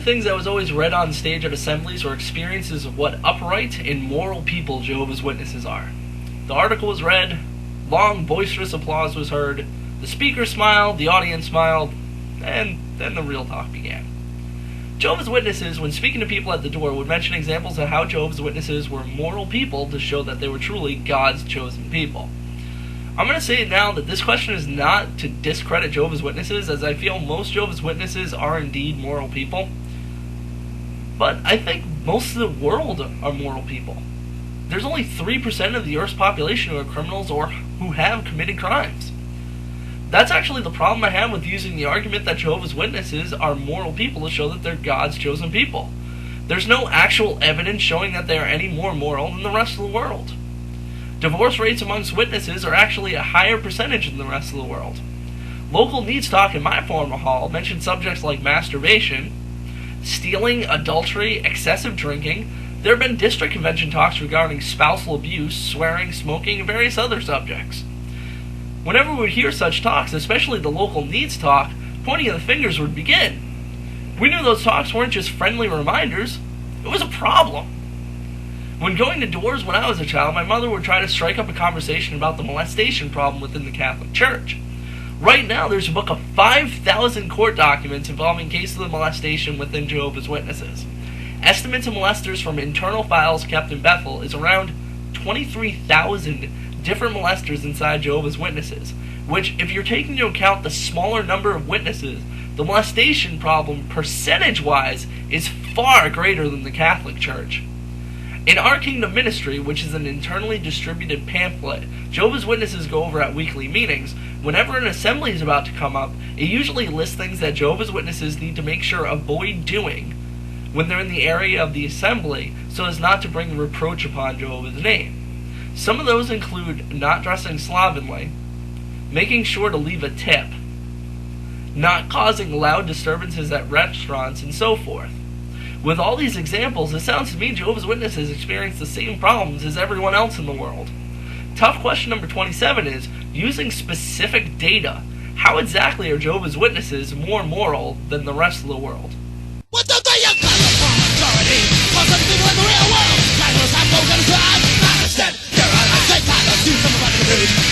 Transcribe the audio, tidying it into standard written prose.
things that was always read on stage at assemblies were experiences of what upright and moral people Jehovah's Witnesses are. The article was read, long boisterous applause was heard, the speaker smiled, the audience smiled, and then the real talk began. Jehovah's Witnesses, when speaking to people at the door, would mention examples of how Jehovah's Witnesses were moral people to show that they were truly God's chosen people. I'm going to say now that this question is not to discredit Jehovah's Witnesses, as I feel most Jehovah's Witnesses are indeed moral people. But I think most of the world are moral people. There's only 3% of the Earth's population who are criminals or who have committed crimes. That's actually the problem I have with using the argument that Jehovah's Witnesses are moral people to show that they're God's chosen people. There's no actual evidence showing that they are any more moral than the rest of the world. Divorce rates amongst witnesses are actually a higher percentage than the rest of the world. Local needs talk in my former hall mentioned subjects like masturbation, stealing, adultery, excessive drinking. There have been district convention talks regarding spousal abuse, swearing, smoking, and various other subjects. Whenever we would hear such talks, especially the local needs talk, pointing of the fingers would begin. We knew those talks weren't just friendly reminders, it was a problem. When going to doors when I was a child, my mother would try to strike up a conversation about the molestation problem within the Catholic Church. Right now, there's a book of 5,000 court documents involving cases of molestation within Jehovah's Witnesses. Estimates of molesters from internal files kept in Bethel is around 23,000 different molesters inside Jehovah's Witnesses, which, if you're taking into account the smaller number of witnesses, the molestation problem, percentage-wise, is far greater than the Catholic Church. In Our Kingdom Ministry, which is an internally distributed pamphlet Jehovah's Witnesses go over at weekly meetings, whenever an assembly is about to come up, it usually lists things that Jehovah's Witnesses need to make sure avoid doing when they're in the area of the assembly so as not to bring reproach upon Jehovah's name. Some of those include not dressing slovenly, making sure to leave a tip, not causing loud disturbances at restaurants, and so forth. With all these examples, it sounds to me Jehovah's Witnesses experience the same problems as everyone else in the world. Tough question number 27 is, using specific data, how exactly are Jehovah's Witnesses more moral than the rest of the world? What don't they young kind of majority? Most of the people in the real world, titles have no gun to drive. I understand, you're on the same time, let's do something about the food.